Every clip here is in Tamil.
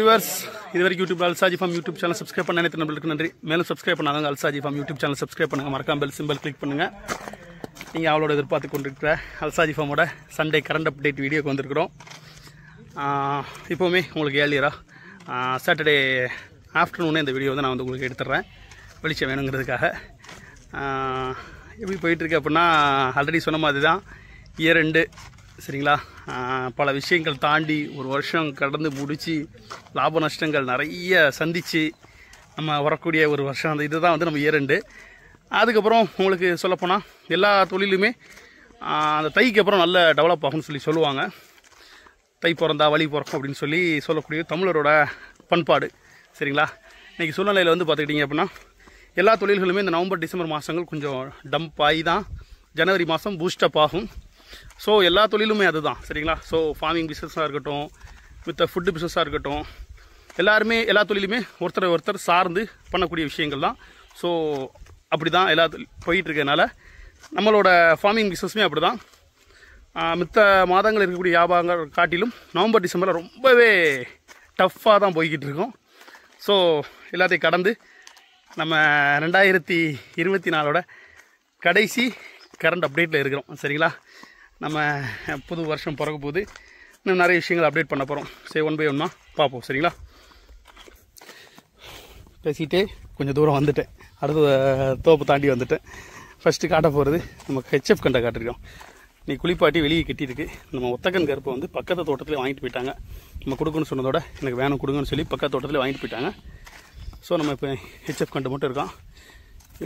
viewers, இதுவரைக்கும் YouTube அல்சாஜி form YouTube channel subscribe பண்ண அனைத்து நண்பர்களுக்கு நன்றி. மேலும் சப்ஸ்கிரைப் பண்ணாதவங்க அல்சாஜி ஃபார்ம் யூடியூப் சேனல் சப்ஸ்கிரைப் பண்ணுங்க, மறக்காம பெல் சிம்பல் கிளிக் பண்ணுங்க. நீங்கள் அவளோட எதிர்பார்த்து கொண்டிருக்கிற அல்சாஜி ஃபார்மோட சண்டே கரண்ட் அப்டேட் வீடியோக்கு வந்திருக்கிறோம். இப்போவுமே உங்களுக்கு ஏர்லியராக சாட்டர்டே ஆஃப்டர்நூனே இந்த வீடியோ வந்து நான் வந்து உங்களுக்கு எடுத்துடுறேன், வெளிச்சம் வேணுங்கிறதுக்காக. எப்படி போயிட்டுருக்கு அப்படின்னா, ஆல்ரெடி சொன்ன மாதிரி தான் இயர் எண்டு, சரிங்களா. பல விஷயங்கள் தாண்டி ஒரு வருஷம் கடந்து முடித்து லாப நஷ்டங்கள் நிறைய சந்தித்து நம்ம வரக்கூடிய ஒரு வருஷம். அந்த இதுதான் வந்து நம்ம இயர் எண்டு. அதுக்கப்புறம் உங்களுக்கு சொல்லப்போனால் எல்லா தொழிலுமே அந்த தைக்கு அப்புறம் நல்ல டெவலப் ஆகும்னு சொல்லுவாங்க. தை பிறந்தா வழி பிறக்கும் அப்படின்னு சொல்லக்கூடிய தமிழரோட பண்பாடு, சரிங்களா. இன்றைக்கி சூழ்நிலையில் வந்து பார்த்துக்கிட்டிங்க அப்படின்னா எல்லா தொழில்களுமே இந்த நவம்பர் டிசம்பர் மாதங்கள் கொஞ்சம் டம்ப் ஆகி தான் ஜனவரி மாதம் பூஸ்டப் ஆகும். ஸோ எல்லா தொழிலுமே அதுதான், சரிங்களா. ஸோ ஃபார்மிங் பிஸ்னஸாக இருக்கட்டும், வித் ஃபுட்டு பிஸ்னஸாக இருக்கட்டும், எல்லாருமே எல்லா தொழிலுமே ஒருத்தர் சார்ந்து பண்ணக்கூடிய விஷயங்கள் தான். ஸோ அப்படி தான் எல்லா போயிட்டுருக்கனால நம்மளோட ஃபார்மிங் பிஸ்னஸுமே அப்படி தான். மித்த மாதங்கள் இருக்கக்கூடிய வியாபாரங்கள் காட்டிலும் நவம்பர் டிசம்பரில் ரொம்பவே டஃப்பாக தான் போய்கிட்டு இருக்கோம். ஸோ எல்லாத்தையும் கடந்து நம்ம 2024 கடைசி கரண்ட் அப்டேட்டில் இருக்கிறோம், சரிங்களா. நம்ம புது வருஷம் பிறக்க போது இன்னும் நிறைய விஷயங்கள் அப்டேட் பண்ண போகிறோம். சரி, ஒன் பை ஒன்னாக பார்ப்போம், சரிங்களா. பேசிகிட்டே கொஞ்சம் தூரம் வந்துட்டேன், அடுத்த தோப்பு தாண்டி வந்துட்டேன். ஃபஸ்ட்டு காட்ட போகிறது நம்ம ஹெச்எஃப் கண்டை காட்டிருக்கோம். நீ குளிப்பாட்டி வெளியே கட்டியிருக்கு. நம்ம ஒத்தக்கன் கருப்பை வந்து பக்கத்து தோட்டத்தில் வாங்கிட்டு போயிட்டாங்க. நம்ம கொடுக்கணும்னு சொன்னதோட எனக்கு வேணும் கொடுங்கன்னு சொல்லி பக்கத்து தோட்டத்தில் வாங்கிட்டு போயிட்டாங்க. ஸோ நம்ம இப்போ ஹெச்எஃப் கண்டு மட்டும் இருக்கான்.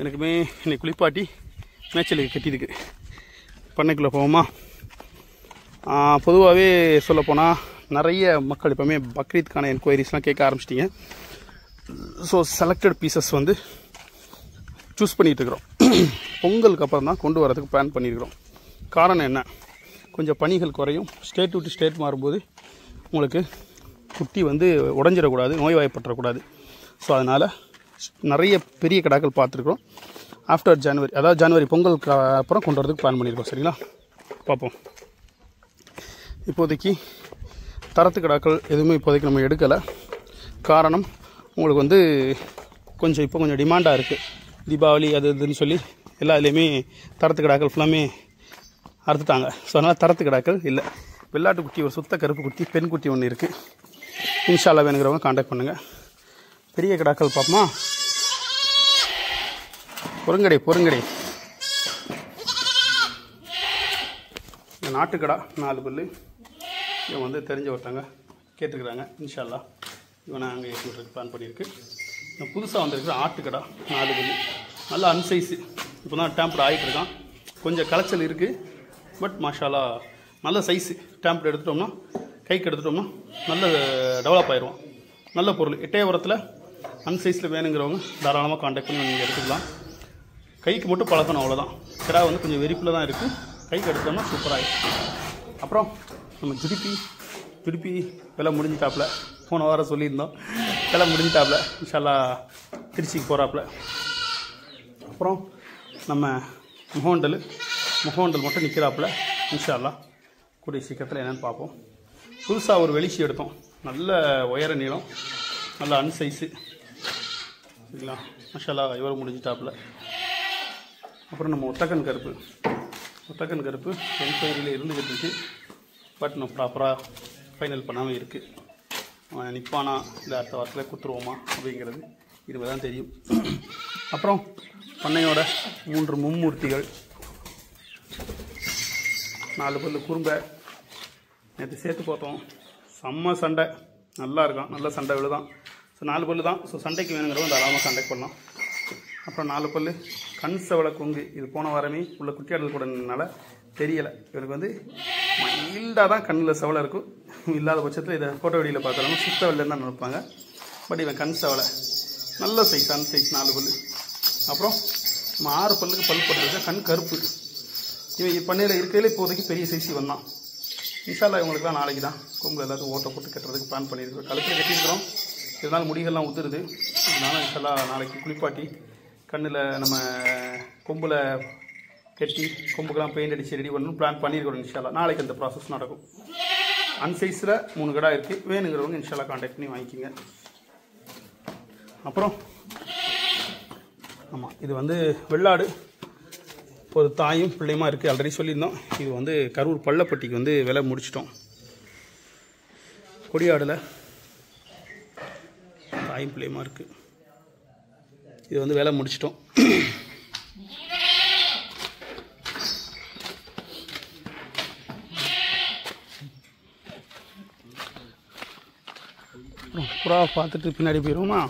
எனக்குமே இன்னைக்கு குளிப்பாட்டி மேய்ச்சலுக்கு கட்டியிருக்கு. பண்ணைக்குள்ளே போவோமா? பொதுவாகவே சொல்லப்போனால் நிறைய மக்கள் இப்போவுமே பக்ரீத்கான என்கொயரிஸ்லாம் கேட்க ஆரம்பிச்சிட்டிங்க. ஸோ செலக்டட் பீசஸ் வந்து சூஸ் பண்ணிகிட்டு இருக்கிறோம். பொங்கலுக்கு அப்புறம் தான் கொண்டு வரதுக்கு பிளான் பண்ணியிருக்கிறோம். காரணம் என்ன? கொஞ்சம் பணிகள் குறையும். ஸ்டேட் விட்டு ஸ்டேட் மாறும்போது உங்களுக்கு குட்டி வந்து உடஞ்சிடக்கூடாது, நோய்வாய்ப்பற்றக்கூடாது. ஸோ அதனால் நிறைய பெரிய கிடாக்கள் பார்த்துருக்குறோம். ஆஃப்டர் ஜனவரி, அதாவது ஜனவரி பொங்கலுக்கு அப்புறம் கொண்டு வரதுக்கு பிளான் பண்ணியிருக்கோம், சரிங்களா. பார்ப்போம். இப்போதைக்கு தரத்து கிடாக்கள் எதுவுமே இப்போதைக்கு நம்ம எடுக்கலை. காரணம் உங்களுக்கு வந்து கொஞ்சம் டிமாண்டாக இருக்குது. தீபாவளி அது இதுன்னு சொல்லி எல்லா இதுலேயுமே தரத்து கிடாக்கள் ஃபுல்லாமே அறுத்துட்டாங்க. ஸோ அதனால் தரத்து கிடாக்கள் இல்லை. வெள்ளாட்டு குட்டி, ஒரு சுத்த கருப்பு குட்டி, பெண் குட்டி ஒன்று இருக்குது. இன்ஷால்லா வேணுங்கிறவங்க காண்டாக்ட் பண்ணுங்கள். பெரிய கிடாக்கள் பார்ப்போமா? பொருங்கடை நாட்டுக்கடா 4 பல்லு. இவன் வந்து தெரிஞ்ச ஒருத்தங்க கேட்டுக்கிறாங்க. இன்ஷால்லா இவனை அங்கே ஏற்றி விட்றதுக்கு பிளான் பண்ணியிருக்கு. இவன் புதுசாக வந்திருக்கிற ஆட்டுக்கடா 4 பல்லு, நல்ல அன்சைஸு. இப்போ தான் டேம்பர் ஆகிட்டு இருக்கான். கொஞ்சம் களைச்சல் இருக்குது, பட் மாஷாலா நல்ல சைஸு. டேம்பர் எடுத்துட்டோம்னா, கைக்கு எடுத்துட்டோம்னா நல்ல டெவலப் ஆயிடுவான். நல்ல பொருள். எட்டயபுரத்தில் அன்சைஸில் வேணுங்கிறவங்க தாராளமாக காண்டாக்ட் பண்ணி நீங்கள் எடுத்துக்கலாம். கைக்கு மட்டும் பழக்கணும், அவ்வளோதான். கிடா வந்து கொஞ்சம் வெறிப்பில் தான் இருக்குது. கைக்கு எடுத்தோம்னா சூப்பராகிடும். அப்புறம் நம்ம ஜுடிப்பி விலை முடிஞ்சிட்டாப்புல. போன வாரம் சொல்லியிருந்தோம், விலை முடிஞ்சிட்டாப்புல. இன்ஷால்லா திருச்சிக்கு போகிறாப்புல. அப்புறம் நம்ம முகோண்டல் மட்டும் நிற்கிறாப்புல. இன்ஷால்லா கூடிய சீக்கிரத்தில் என்னென்னு பார்ப்போம். புதுசாக ஒரு வெளிச்சி எடுத்தோம், நல்ல உயர நீளம், நல்ல அன்சைஸு, சரிங்களா. மஷாலா இவர் முடிஞ்சிட்டாப்புல. அப்புறம் நம்ம ஒத்தக்கன் கருப்பு என்கொயரியில் இருந்துக்கிட்டு இருக்குது. பட் நம்ம ப்ராப்பராக ஃபைனல் பண்ணாமல் இருக்குது. நிற்பானா இல்லை அடுத்த வாரத்தில் குத்துருவோமா அப்படிங்கிறது இதுவே தான் தெரியும். அப்புறம் பண்ணையோட 3 மும்மூர்த்திகள், 4 பல்லு குறும்பை நேற்று சேர்த்து பார்த்தோம். செம்ம சண்டை, நல்லா இருக்கான், நல்ல சண்டை விழுதான். ஸோ 4 பல்லு தான். ஸோ சண்டைக்கு வேணுங்கிறவங்க தாராளமாக கான்டாக்ட் பண்ணலாம். அப்புறம் 4 பல்லு கண் செவலை கொங்கு. இது போன வாரமே உள்ள குட்டியாடல் கூடனால தெரியலை. இவனுக்கு வந்து மைல்டாக தான் கண்ணில் செவலை இருக்கும். இல்லாத பட்சத்தில் இதை ஃபோட்டோ வீடியோவில் பார்க்குறவங்க சுத்த வெள்ளைன்னு தான் நினைப்பாங்க. பட் இவன் கண் செவலை நல்ல சைஸ், அன்சைஸ் 4 பல்லு. அப்புறம் நம்ம 6 பல்லுக்கு பல் போட்டுருக்க கண் கருப்பு. இவன் பண்ணையில் இருக்கையில் இப்போதைக்கு பெரிய சைஸ் இவன் தான். இன்ஷால்லா இவங்களுக்கு தான் நாளைக்கு தான் கொம்பு எல்லாத்தையும் ஓட்ட போட்டு கட்டுறதுக்கு பிளான் பண்ணியிருக்கோம். கழுத்தில் கட்டியிருக்கிறோம், இதனால் முடிகள்லாம் உத்துருது. இதனால் இன்ஷால்லா நாளைக்கு குளிப்பாட்டி கண்ணில் நம்ம கொம்பில் கட்டி கொம்புக்கெல்லாம் பெயிண்ட் அடித்து ரெடி பண்ணணும் பிளான் பண்ணியிருக்கிறோம். இன்ஷால்லா நாளைக்கு அந்த ப்ராசஸ் நடக்கும். அன்சைஸில் 3 கடா இருக்குது. வேணுங்கிறவங்க இன்ஷால்லா கான்டாக்ட் பண்ணி வாங்கிக்கோங்க. அப்புறம் ஆமாம், இது வந்து வெள்ளாடு ஒரு தாயும் பிள்ளையுமா இருக்குது. ஆல்ரெடி சொல்லியிருந்தோம். இது வந்து கரூர் பள்ளப்பட்டிக்கு வந்து விலை முடிச்சிட்டோம். கொடியாடில் தாயும் பிள்ளையுமா இருக்குது. இது வந்து விலை முடிச்சிட்டோம். புறா பார்த்துட்டு பின்னாடி போயிடுவோமா?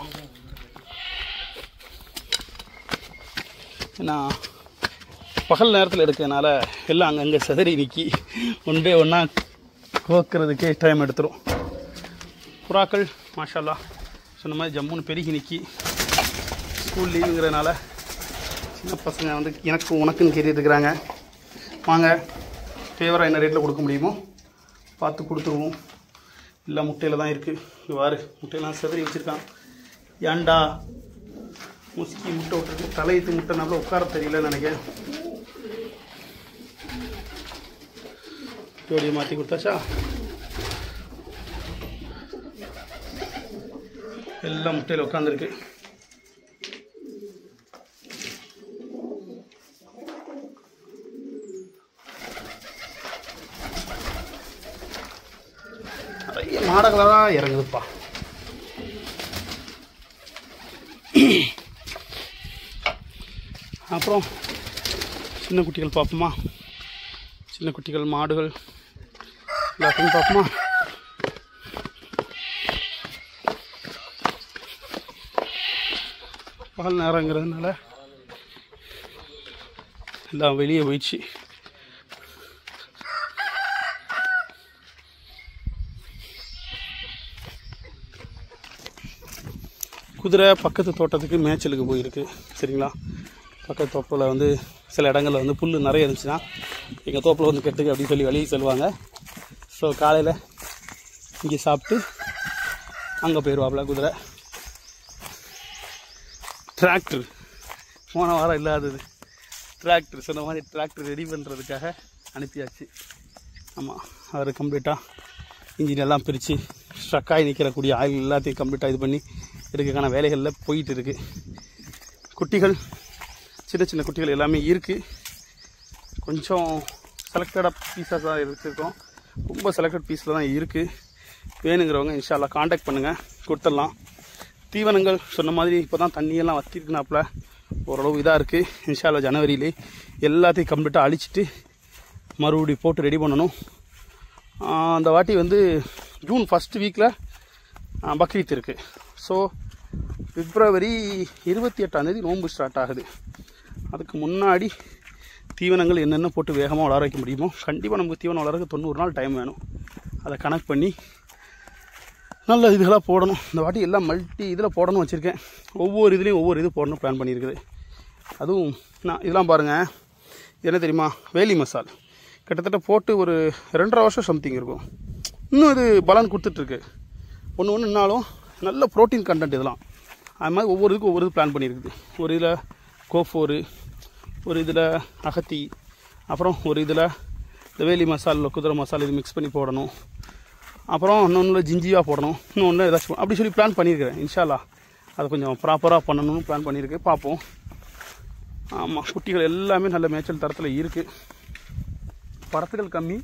ஏன்னா பகல் நேரத்தில் எடுக்கிறதுனால எல்லாம் அங்கங்கே சிதறி நிற்கி ஒன்றே ஒன்றா கோக்கிறதுக்கே டைம் எடுத்துரும். புறாக்கள் மாஷால்லா சொன்ன மாதிரி ஜம்முன்னு பெருகி நிற்கி. ஸ்கூல் லீவுங்கிறதுனால சின்ன பசங்க வந்து எனக்கு உனக்குன்னு கேட்டுட்டு இருக்கிறாங்க. வாங்க, ஃபேவராக என்ன ரேட்டில் கொடுக்க முடியுமோ பார்த்து கொடுத்துருவோம். இல்லை முட்டையில் தான் இருக்குது. வாரு, முட்டையெல்லாம் சிதறி வச்சுருக்கான். ஏண்டா முஸ்கி முட்டை விட்டுருக்கு. தலையத்து முட்டை நம்மள உட்கார தெரியலன்னு நினைக்கிறேன். ஜோடியை மாற்றி கொடுத்தாச்சா? எல்லாம் முட்டையில் உட்காந்துருக்கு. நிறைய மாடங்களாக இறங்குதுப்பா. அப்புறம் சின்ன குட்டிகள் பார்ப்போமா? சின்ன குட்டிகள் மாடுகள் எல்லாத்தையும் பார்ப்போமா? பகல் நேரங்கிறதுனால எல்லாம் வெளியே போயிடுச்சு. குதிரை பக்கத்து தோட்டத்துக்கு மேய்ச்சலுக்கு போயிருக்கு. சரிங்களா? பக்கத்து தோப்பில் வந்து சில இடங்களில் வந்து புல் நிறைய இருந்துச்சுன்னா எங்கள் தோப்பில் வந்து கெட்டுக்கு அப்படின்னு சொல்லி வெளியே செல்வாங்க. ஸோ காலையில் இங்கே சாப்பிட்டு அங்கே போயிடுவாப்புல குதிரை. டிராக்டர் போன வாரம் இல்லாதது டிராக்டர் சொன்ன மாதிரி டிராக்டர் ரெடி பண்ணுறதுக்காக அனுப்பியாச்சு. ஆமாம், அவர் கம்ப்ளீட்டாக இன்ஜின் எல்லாம் பிரித்து ஸ்ட்ரக்காகி நிற்கிறக்கூடிய ஆயில் எல்லாத்தையும் கம்ப்ளீட்டாக இது பண்ணி எடுக்கிறதுக்கான வேலைகளில் போயிட்டு இருக்குது. குட்டிகள் சின்ன சின்ன குட்டிகள் எல்லாமே இருக்குது. கொஞ்சம் செலக்டடாக பீஸாக தான் எடுத்துருக்கோம். ரொம்ப செலக்டட் பீஸில் தான் இருக்குது. வேணுங்கிறவங்க இன்ஷால்லா காண்டாக்ட் பண்ணுங்கள், கொடுத்துடலாம். தீவனங்கள் சொன்ன மாதிரி இப்போ தான் தண்ணியெல்லாம் வற்றிருக்குனாப்புல ஓரளவு இதாக இருக்குது. இன்ஷால்லா ஜனவரியிலே எல்லாத்தையும் கம்ப்ளீட்டாக அழிச்சிட்டு மறுபடி போட்டு ரெடி பண்ணணும். அந்த வாட்டி வந்து ஜூன் ஃபஸ்ட் வீக்கில் பக்ரீத் இருக்குது. ஸோ பிப்ரவரி 28 நோன்பு ஸ்டார்ட் ஆகுது. அதுக்கு முன்னாடி தீவனங்கள் என்னென்ன போட்டு வேகமாக வளர வைக்க முடியுமோ, கண்டிப்பாக நமக்கு தீவனம் வளர்க்க 90 நாள் டைம் வேணும். அதை கணக்கு பண்ணி நல்ல இதுகளாக போடணும். இந்த வாட்டி எல்லாம் மல்டி இதில் போடணும் வச்சுருக்கேன். ஒவ்வொரு இதுலேயும் ஒவ்வொரு இது போடணும் பிளான் பண்ணியிருக்குது. அதுவும் நான் இதெல்லாம் பாருங்கள், என்ன தெரியுமா, வேலி மசால் கிட்டத்தட்ட போட்டு ஒரு 2.5 வருஷம் சம்திங் இருக்கும். இன்னும் இது பலன் கொடுத்துட்ருக்கு. ஒன்று ஒன்றுனாலும் நல்ல ப்ரோட்டீன் கண்டென்ட் இதெல்லாம். அது மாதிரி ஒவ்வொரு இதுக்கும் ஒவ்வொரு இது பிளான் பண்ணியிருக்குது. ஒரு இதில் கோஃபோரு, ஒரு இதில் அகத்தி, அப்புறம் ஒரு இதில் இந்த வேலி மசாலில் குதிரை மசாலா இது மிக்ஸ் பண்ணி போடணும். அப்புறம் இன்னொன்று ஜிஞ்சியாக போடணும், இன்னொன்று ஏதாச்சும் அப்படி சொல்லி பிளான் பண்ணியிருக்கிறேன். இன்ஷால்லா அதை கொஞ்சம் ப்ராப்பராக பண்ணணும்னு பிளான் பண்ணியிருக்கேன். பார்ப்போம். ஆமாம், குட்டிகள் எல்லாமே நல்ல மேய்ச்சல் தரத்தில் இருக்குது. பரத்துகள் கம்மி,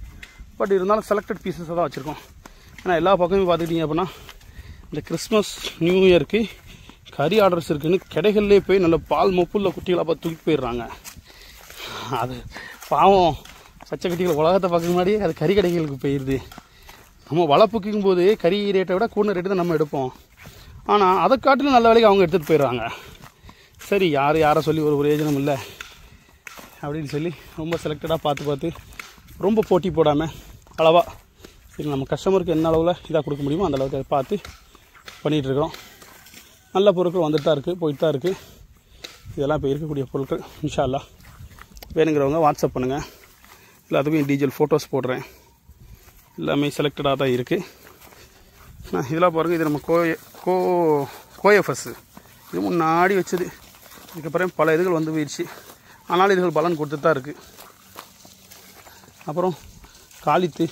பட் இருந்தாலும் செலக்டட் பீசஸாக தான் வச்சுருக்கோம். ஏன்னா எல்லா பக்கமும் பார்த்துக்கிட்டிங்க அப்படின்னா இந்த கிறிஸ்மஸ் நியூ இயருக்கு கறி ஆர்டர்ஸ் இருக்குதுன்னு கடைகள்லேயே போய் நல்ல பால் மொப்புள்ள குட்டிகளாக பார்த்து தூக்கி போயிடுறாங்க. அது பாவம், சச்சை கட்டிகள் உலகத்தை பார்க்க முன்னாடியே அது கறி கடைகளுக்கு போயிடுது. நம்ம வளர்ப்புக்கும் போது கறி ரேட்டை விட கூடுதல் ரேட்டு தான் நம்ம எடுப்போம். ஆனால் அதை காட்டிலும் நல்ல வேலைக்கு அவங்க எடுத்துகிட்டு போயிடுறாங்க. சரி, யாரை சொல்லி ஒரு பிரயோஜனம் இல்லை அப்படின்னு சொல்லி ரொம்ப செலக்டடாக பார்த்து ரொம்ப போட்டி போடாமல் அளவாக சரி நம்ம கஸ்டமருக்கு என்ன அளவில் இதாக கொடுக்க முடியுமோ அந்த அளவுக்கு அதை பார்த்து பண்ணிகிட்ருக்குறோம். நல்ல பொருட்கள் வந்துட்டு தான் இருக்குது, போயிட்டு தான் இருக்குது. இதெல்லாம் இப்போ இருக்கக்கூடிய பொருட்கள். இன்ஷா அல்லாஹ் வேணுங்கிறவங்க வாட்ஸ்அப் பண்ணுங்கள். எல்லாத்துக்கும் டீஜெல் ஃபோட்டோஸ் போடுறேன். எல்லாமே செலக்டடாக தான் இருக்குது. இதெல்லாம் பாருங்கள், இது நம்ம கோஎஃப்எஸ் இது முன்னாடி வச்சது. இதுக்கப்புறம் பல இதுகள் வந்து போயிடுச்சு. ஆனாலும் இதுகள் பலன் கொடுத்துட்டு தான் இருக்குது. அப்புறம் காலித்து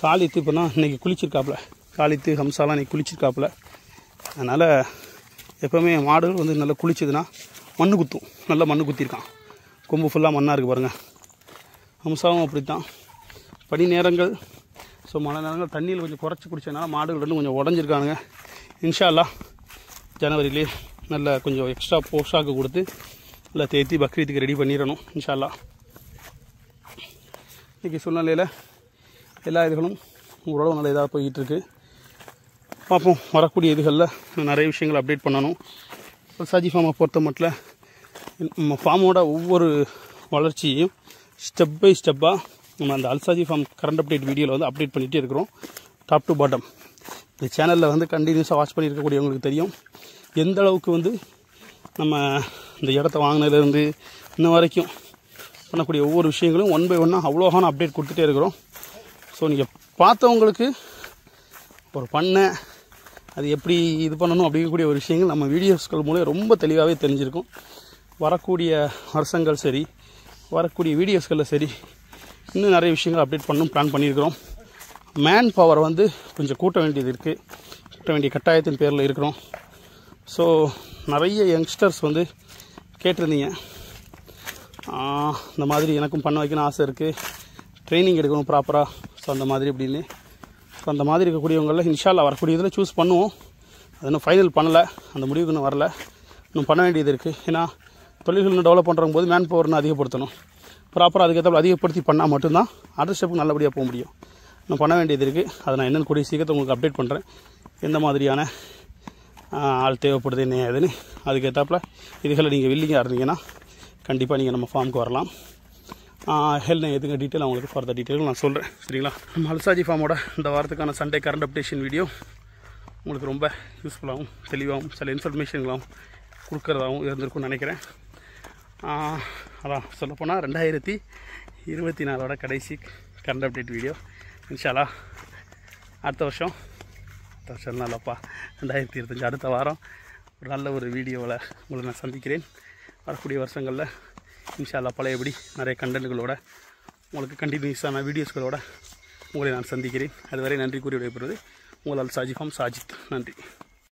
காலித்து இப்போ தான் இன்றைக்கி குளிச்சிருக்காப்புல. காலித்து ஹம்சாலாம் இன்றைக்கி குளிச்சிருக்காப்புல. அதனால் எப்போவுமே மாடுகள் வந்து நல்லா குளிச்சதுன்னா மண்ணு குத்தும். நல்லா மண்ணு குத்திருக்கான். கொம்பு ஃபுல்லாக மண்ணாக இருக்குது பாருங்கள். ஹம்சாவும் அப்படி தான். பனி நேரங்கள் ஸோ மழை நேரங்கள் தண்ணியில் கொஞ்சம் குறைச்சி குடித்ததுனால மாடுகள் ரெண்டும் கொஞ்சம் உடஞ்சிருக்கானுங்க. இன்ஷா அல்லாஹ் ஜனவரியிலே நல்ல கொஞ்சம் எக்ஸ்ட்ரா போஷாக்கு கொடுத்து நல்லா தேத்தி பக்ரீத்துக்கு ரெடி பண்ணிடணும் இன்ஷா அல்லாஹ். இன்றைக்கி சூழ்நிலையில் எல்லா இதுகளும் ஓரளவு நல்ல இதாக போய்கிட்டுருக்கு. பார்ப்போம், வரக்கூடிய இதுகளில் நிறைய விஷயங்கள் அப்டேட் பண்ணணும். அல்சாஜி ஃபார்மை பொறுத்த மட்டும் நம்ம ஃபார்மோட ஒவ்வொரு வளர்ச்சியையும் ஸ்டெப் பை ஸ்டெப்பாக நம்ம அந்த அல்சாஜி ஃபார்ம் கரண்ட் அப்டேட் வீடியோவில் வந்து அப்டேட் பண்ணிகிட்டே இருக்கிறோம். டாப் டு பாட்டம் இந்த சேனலில் வந்து கண்டினியூஸாக வாட்ச் பண்ணியிருக்கக்கூடியவங்களுக்கு தெரியும் எந்த அளவுக்கு வந்து நம்ம இந்த இடத்த வாங்கினதுலேருந்து இன்ன வரைக்கும் பண்ணக்கூடிய ஒவ்வொரு விஷயங்களும் ஒன் பை ஒன்னாக அவ்வளோகான அப்டேட் கொடுத்துட்டே இருக்கிறோம். ஸோ நீங்கள் பார்த்தவங்களுக்கு ஒரு பண்ணை அது எப்படி இது பண்ணணும் அப்படிங்கக்கூடிய ஒரு விஷயங்கள் நம்ம வீடியோஸ்கள் மூலம் ரொம்ப தெளிவாகவே தெரிஞ்சிருக்கும். வரக்கூடிய வருஷங்கள் சரி, வரக்கூடிய வீடியோஸ்களில் சரி, இன்னும் நிறைய விஷயங்கள் அப்டேட் பண்ணணும் பிளான் பண்ணியிருக்கிறோம். மேன் பவர் வந்து கொஞ்சம் கூட்ட வேண்டியது இருக்குது. கூட்ட வேண்டிய கட்டாயத்தின் பேரில் இருக்கிறோம். ஸோ நிறைய யங்ஸ்டர்ஸ் வந்து கேட்டிருந்தீங்க, இந்த மாதிரி எனக்கும் பண்ண வைக்கணும் ஆசை இருக்குது, ட்ரைனிங் எடுக்கணும் ப்ராப்பராக. ஸோ அந்த மாதிரி அப்படின்னு ஸோ அந்த மாதிரி இருக்கக்கூடியவங்களில் இன்ஷா அல்லாஹ் வரக்கூடிய இதில் சூஸ் பண்ணுவோம். அது இன்னும் ஃபைனல் பண்ணலை, அந்த முடிவுக்கு இன்னும் வரல. இன்னும் பண்ண வேண்டியது இருக்குது. ஏன்னா தொழில்கள் இன்னும் டெவலப் பண்ணுற போது மேன் பவர்னு அதிகப்படுத்தணும். ப்ராப்பராக அதுக்கேற்ற அதிகப்படுத்தி பண்ணால் மட்டும்தான் அடுத்த ஸ்டெப்புக்கு நல்லபடியாக போக முடியும். இன்னும் பண்ண வேண்டியது இருக்குது. அதை நான் என்னென்னு கூடிய சீக்கிரத்தை உங்களுக்கு அப்டேட் பண்ணுறேன். எந்த மாதிரியான ஆள் தேவைப்படுது என்ன ஏதுன்னு அதுக்கேற்றாப்பில் இதுகளை நீங்கள் வில்லிங்காக இருந்தீங்கன்னா கண்டிப்பாக நீங்கள் நம்ம ஃபார்முக்கு வரலாம். ஹெல்த் எதுங்க டீட்டெயில் அவங்களுக்கு ஃபர்தர் டீட்டெயில் நான் சொல்கிறேன். சரிங்களா? நம்ம அல்சாஜி ஃபார்மோட இந்த வாரத்துக்கான சண்டே கரண்ட் அப்டேஷன் வீடியோ உங்களுக்கு ரொம்ப யூஸ்ஃபுல்லாகவும் தெளிவாகவும் சில இன்ஃபர்மேஷன்களாகவும் கொடுக்குறதாகவும் இருந்திருக்கும்னு நினைக்கிறேன். அதான் சொல்லப்போனால் 2024 கடைசி கரண்ட் அப்டேட் வீடியோ. இன்ஷா அல்லாஹ் அடுத்த வருஷம் இல்லைப்பா 2025 அடுத்த வாரம் ஒரு நல்ல ஒரு வீடியோவில் உங்களை நான் சந்திக்கிறேன். வரக்கூடிய வருஷங்களில் இன்ஷா அல்லாஹ் பழையபடி நிறைய கண்டென்ட்களோட உங்களுக்கு கண்டினியூஸான வீடியோஸ்களோட உங்களை நான் சந்திக்கிறேன். அதுவரை நன்றி கூறி விடைபெறுவது உங்கள் அல்சாஜி ஃபார்ம் சாஜித். நன்றி.